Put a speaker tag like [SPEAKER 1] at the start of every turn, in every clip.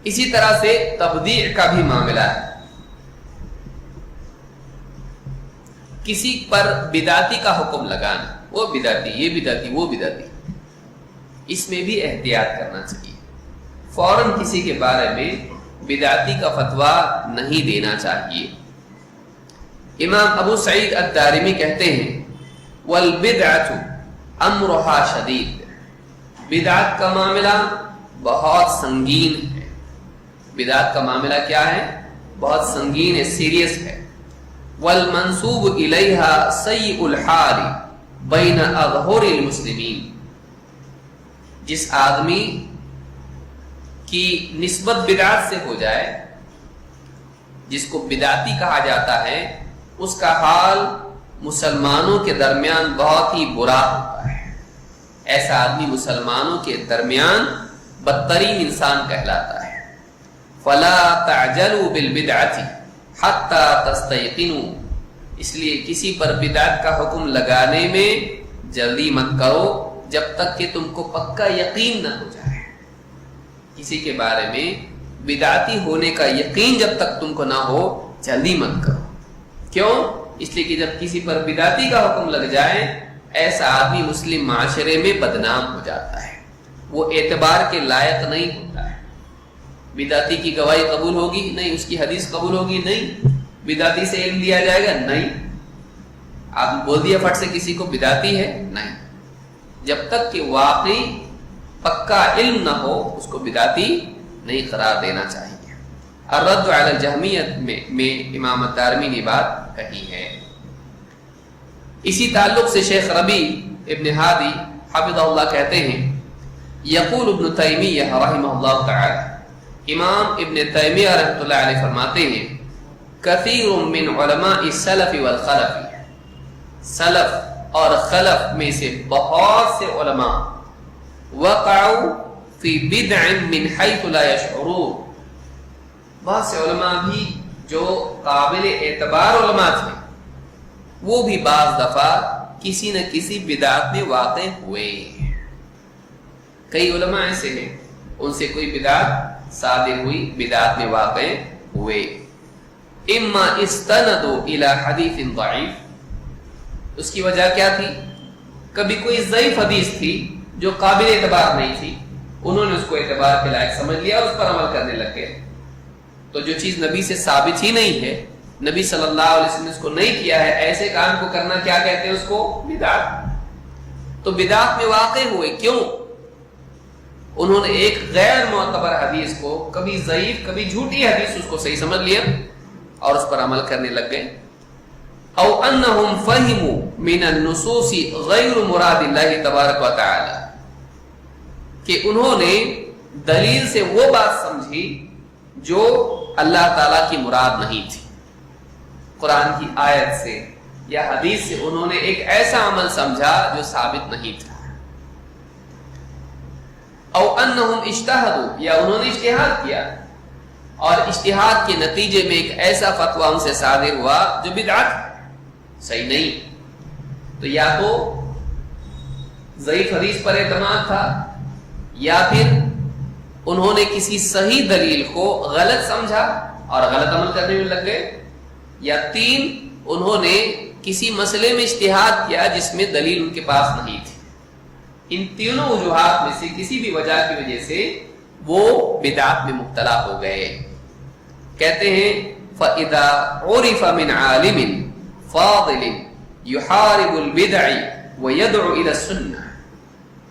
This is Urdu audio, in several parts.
[SPEAKER 1] اسی طرح سے تبدیع کا بھی معاملہ ہے. کسی پر بدعتی کا حکم لگانا، وہ بدعتی، یہ بدعتی، وہ بدعتی، اس میں بھی احتیاط کرنا چاہیے. فوراً کسی کے بارے میں بدعتی کا فتویٰ نہیں دینا چاہیے. امام ابو سعید الدارمی کہتے ہیں والبدعۃ امرها شدید، بدعت کا معاملہ بہت سنگین ہے. بدعت کا معاملہ کیا ہے؟ بہت سنگین ہے، سیریس ہے. والمنسوب الیہا سیء الحال بین اظہر المسلمین، جس آدمی کی نسبت بدعت سے ہو جائے، جس کو بدعتی کہا جاتا ہے، اس کا حال مسلمانوں کے درمیان بہت ہی برا ہوتا ہے. ایسا آدمی مسلمانوں کے درمیان بدترین انسان کہلاتا ہے. فلا تعجلوا بالبدعۃ حتی تستیقنوا، اس لیے کسی پر بدعت کا حکم لگانے میں جلدی مت کرو جب تک کہ تم کو پکا یقین نہ ہو جائے. کسی کے بارے میں بدعتی ہونے کا یقین جب تک تم کو نہ ہو، جلدی مت کرو. کیوں؟ اس لیے کہ جب کسی پر بدعتی کا حکم لگ جائے، ایسا آدمی مسلم معاشرے میں بدنام ہو جاتا ہے، وہ اعتبار کے لائق نہیں ہوتا ہے. بدعتی کی گواہی قبول ہوگی نہیں، اس کی حدیث قبول ہوگی نہیں، بدعتی سے علم لیا جائے گا نہیں. آپ بول دیا فٹ سے کسی کو بدعتی ہے، نہیں. جب تک کہ واقعی پکا علم نہ ہو، اس کو بدعتی نہیں قرار دینا چاہیے. الرد علی الجہمیہ میں امام الدارمی نے بات کہی ہے. اسی تعلق سے شیخ ربیع ابن ہادی حفظہ اللہ کہتے ہیں یقول ابن تیمیہ رحمہ اللہ تعالی، امام ابن تیمیہ رحمۃ اللہ علیہ فرماتے ہیں کثیر من علماء السلف والخلف، سلف اور خلف میں سے بہت سے علماء وقعوا فی بدع من حیث لا یشعرون، بہت سے علماء بھی جو قابل اعتبار علماء تھے، وہ بھی بعض دفعہ کسی نہ کسی بدعت میں واقع ہوئے. کئی علماء ایسے ہیں ان سے کوئی بدعت صادر ہوئی، بدعت میں واقع ہوئے. اما استندوا الی حدیث ضعیف، اس کی وجہ کیا تھی؟ کبھی کوئی ضعیف حدیث تھی جو قابل اعتبار نہیں تھی، انہوں نے اس کو اعتبار کے لائق سمجھ لیا اور اس پر عمل کرنے لگ گئے. تو جو چیز نبی سے ثابت ہی نہیں ہے، نبی صلی اللہ علیہ وسلم نے اس کو نہیں کیا ہے، ایسے کام کو کرنا کیا کہتے ہیں؟ اس کو بدعت. تو بدعت میں واقع ہوئے کیوں؟ انہوں نے ایک غیر معتبر حدیث کو، کبھی ضعیف کبھی جھوٹی حدیث، اس کو صحیح سمجھ لیا اور اس پر عمل کرنے لگ گئے. او انہم فہموا من النصوص غیر مراد اللہ تبارک و تعالی، کہ انہوں نے دلیل سے وہ بات سمجھی جو اللہ تعالیٰ کی مراد نہیں تھی. قرآن کی آیت سے یا حدیث سے انہوں نے ایک ایسا عمل سمجھا جو ثابت نہیں تھا. او انہم اجتہدوا، یا انہوں نے اجتہاد کیا اور اجتہاد کے نتیجے میں ایک ایسا فتویٰ ان سے صادر ہوا جو بدعت صحیح نہیں. تو یا تو ضعیف حدیث پر اعتماد تھا، یا پھر انہوں نے کسی صحیح دلیل کو غلط سمجھا اور غلط عمل کرنے میں لگ گئے، یا تین انہوں نے کسی مسئلے میں اجتہاد کیا جس میں دلیل ان کے پاس نہیں تھی. ان تینوں وجوہات میں سے کسی بھی وجہ کی وجہ سے وہ بدعت میں مبتلا ہو گئے. کہتے ہیں فَإِذَا عُرِفَ مِنْ عَالِمٍ فَاضِلٍ يُحَارِبُ الْبِدْعِ وَيَدْعُ إِلَى السُّنَّةِ،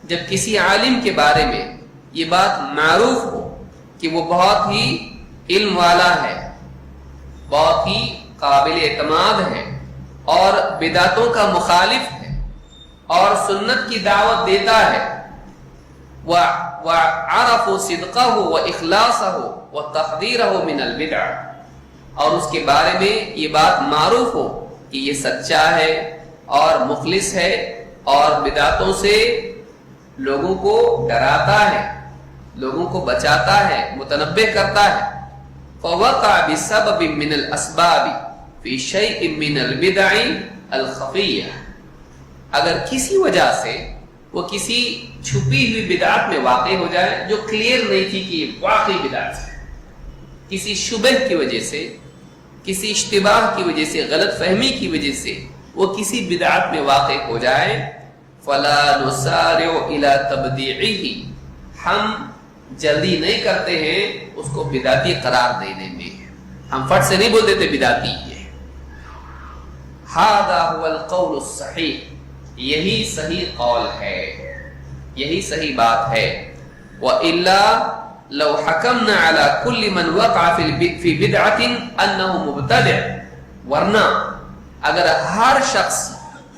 [SPEAKER 1] جب کسی عالم کے بارے میں یہ بات معروف ہو کہ وہ بہت ہی علم والا ہے، بہت ہی قابل اعتماد ہے اور بدعتوں کا مخالف ہے اور سنت کی دعوت دیتا ہے، وَعَرَفُوا صِدْقَهُ وَإِخْلَاصَهُ وَتَحْذِيرَهُ مِنَ الْبِدْعِ، اور اس کے بارے میں یہ بات معروف ہو کہ یہ سچا ہے اور مخلص ہے اور بدعتوں سے لوگوں کو ڈراتا ہے، لوگوں کو بچاتا ہے، متنبہ کرتا ہے. فوقع بسبب من الاسباب فی شیء من البدع الخفیہ، اگر کسی وجہ سے وہ کسی چھپی ہوئی بدعت میں واقع ہو جائے جو کلیئر نہیں تھی کہ یہ واقعی بدعت ہے، کسی شبہ کی وجہ سے، کسی اشتباہ کی وجہ سے، غلط فہمی کی وجہ سے وہ کسی بدعت میں واقع ہو جائے، فلا نسارع الى تبدیعہ، ہم جلدی نہیں کرتے ہیں اس کو بدعتی قرار دینے میں، ہم فٹ سے نہیں بول دیتے بدعتی ہے۔ ھذا هو القول الصحیح، یہی صحیح قول ہے، یہی صحیح بات ہے۔ وَإِلَّا لو حکمنا علی کل من وقع فی بدعۃ انہ مبتدع، ورنہ اگر ہر شخص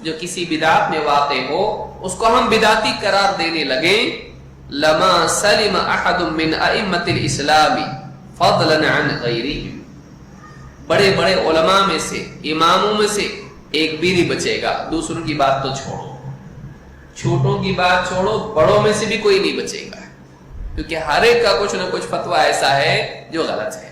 [SPEAKER 1] جو کسی بدعت میں واقع ہو اس کو ہم بدعتی قرار دینے لگیں، لما سلم احد من ائمۃ الاسلام فضلا عن غیرہم، بڑے بڑے علماء میں سے، اماموں میں سے ایک بھی نہیں بچے گا، دوسروں کی بات تو چھوڑو، چھوٹوں کی بات چھوڑو، بڑوں میں سے بھی کوئی نہیں بچے گا، کیونکہ ہر ایک کا کچھ نہ کچھ فتویٰ ایسا ہے جو غلط ہے،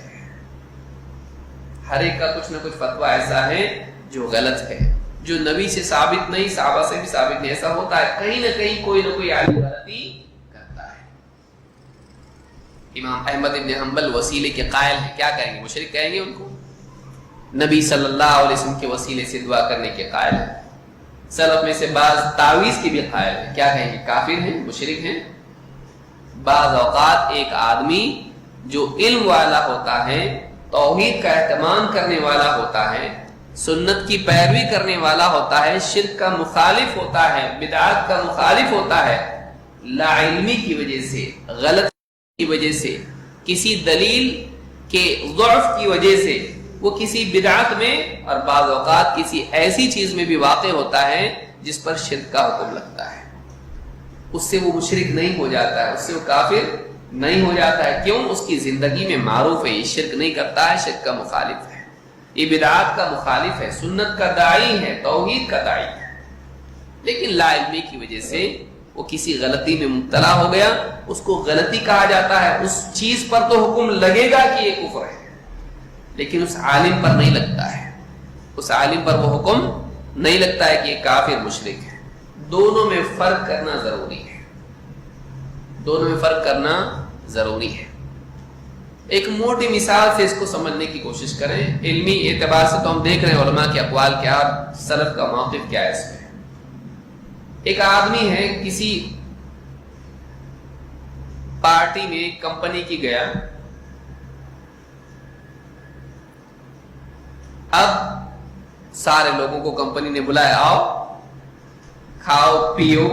[SPEAKER 1] ہر ایک کا کچھ نہ کچھ فتویٰ ایسا ہے جو غلط ہے، جو نبی سے ثابت نہیں، صحابہ سے بھی ثابت نہیں، ایسا ہوتا ہے، کہیں نہ کہیں کوئی نہ کوئی عالم غلطی کرتا ہے۔ امام احمد ابن حنبل وسیلے کے قائل ہیں، کیا کہیں گے؟ مشرک کہیں گے ان کو؟ نبی صلی اللہ علیہ وسلم کے وسیلے سے دعا کرنے کے قائل ہیں۔ سلف میں سے بعض تعویذ کے بھی قائل ہیں، کیا کہیں گے؟ کافر ہیں، مشرک ہیں۔ بعض اوقات ایک آدمی جو علم والا ہوتا ہے، توحید کا اہتمام کرنے والا ہوتا ہے، سنت کی پیروی کرنے والا ہوتا ہے، شرک کا مخالف ہوتا ہے، بدعات کا مخالف ہوتا ہے، لا علمی کی وجہ سے، غلط کی وجہ سے، کسی دلیل کے ضعف کی وجہ سے وہ کسی بدعت میں اور بعض اوقات کسی ایسی چیز میں بھی واقع ہوتا ہے جس پر شرک کا حکم لگتا ہے، اس سے وہ مشرک نہیں ہو جاتا ہے، اس سے وہ کافر نہیں ہو جاتا ہے۔ کیوں؟ اس کی زندگی میں معروف ہے، یہ شرک نہیں کرتا ہے، شرک کا مخالف ہے، یہ بدعات کا مخالف ہے، سنت کا داعی ہے، توحید کا داعی ہے، لیکن لا علمی کی وجہ سے وہ کسی غلطی میں مبتلا ہو گیا، اس کو غلطی کہا جاتا ہے، اس چیز پر تو حکم لگے گا کہ یہ کفر ہے، لیکن اس عالم پر نہیں لگتا ہے، اس عالم پر وہ حکم نہیں لگتا ہے کہ یہ کافر مشرک ہے۔ دونوں میں فرق کرنا ضروری ہے، دونوں میں فرق کرنا ضروری ہے۔ ایک موٹی مثال سے اس کو سمجھنے کی کوشش کریں، علمی اعتبار سے تو ہم دیکھ رہے ہیں علماء کے اقوال کیا، سلف کا موقف کیا ہے اس میں۔ ایک آدمی ہے، کسی پارٹی میں، کمپنی کی گیا، اب سارے لوگوں کو کمپنی نے بلایا، آؤ کھاؤ پیو۔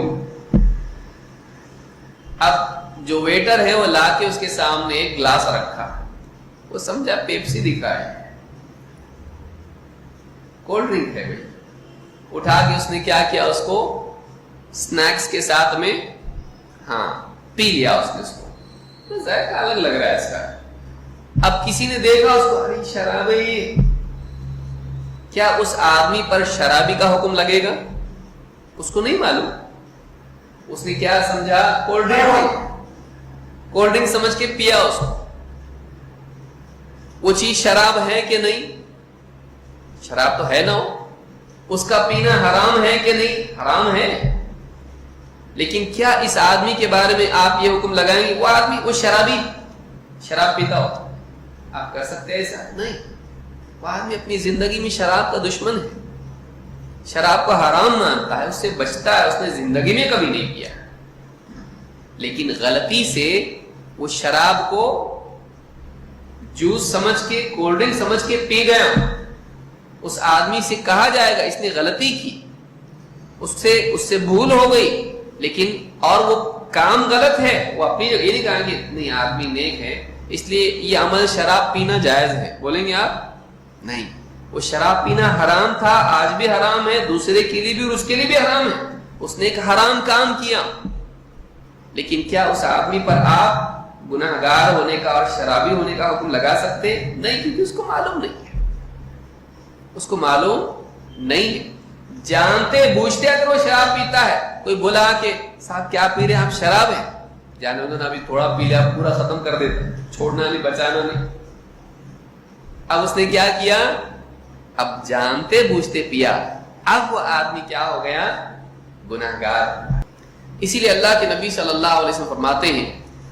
[SPEAKER 1] اب جو ویٹر ہے وہ لا کے اس کے سامنے ایک گلاس رکھا، وہ سمجھا پیپسی دکھا ہے، کولڈ ڈرنک ہے بھائی، اٹھا کے اس نے کیا کیا، اس کو سنیکس کے ساتھ میں پی لیا اس نے، اس کو ذائقہ الگ لگ رہا ہے اس کا۔ اب کسی نے دیکھا اس کو، ارے شراب ہے یہ، کیا اس آدمی پر شرابی کا حکم لگے گا؟ اس کو نہیں معلوم، اس نے کیا سمجھا، کولڈ ڈرنک، کولڈ ڈرنک سمجھ کے پیا اس کو۔ وہ چیز شراب ہے کہ نہیں؟ شراب تو ہے نا، اس کا پینا حرام ہے کہ نہیں؟ حرام ہے، لیکن کیا اس آدمی کے بارے میں آپ یہ حکم لگائیں گے وہ آدمی، وہ شرابی، شراب پیتا ہو؟ آپ کر سکتے ہیں ایسا؟ نہیں۔ وہ آدمی اپنی زندگی میں شراب کا دشمن ہے، شراب کو حرام مانتا ہے، اس سے بچتا ہے، اس نے زندگی میں کبھی نہیں پیا، لیکن غلطی سے وہ شراب کو جوس سمجھ کے، کولڈ ڈرنک سمجھ کے پی گیا، اس آدمی سے کہا جائے گا اس نے غلطی کی، اس سے بھول ہو گئی، لیکن اور وہ کام غلط ہے، وہ اپنی جگہ، یہ نہیں کہا کہ نہیں آدمی نیک ہے اس لیے یہ عمل شراب پینا جائز ہے، بولیں گے آپ؟ نہیں، وہ شراب پینا حرام تھا، آج بھی حرام ہے، دوسرے کے لیے بھی اور اس کے لیے بھی حرام ہے، اس نے ایک حرام کام کیا، لیکن کیا اس آدمی پر آپ گناہگار ہونے کا اور شرابی ہونے کا حکم لگا سکتے؟ نہیں، کیونکہ اس کو معلوم نہیں ہے، اس کو معلوم نہیں ہے۔ جانتے بوجھتے اگر وہ شراب پیتا ہے، کوئی بولا کہ صاحب کیا پی رہے ہیں آپ؟ شراب ہے، جانے دو نا، ابھی تھوڑا پی لیا، پورا ختم کر دیتے، چھوڑنا نہیں، بچانا نہیں۔ اب اس نے کیا کیا، اب جانتے بوجھتے پیا، اب وہ آدمی کیا ہو گیا، گناہگار۔ اسی لیے اللہ کے نبی صلی اللہ علیہ وسلم فرماتے ہیں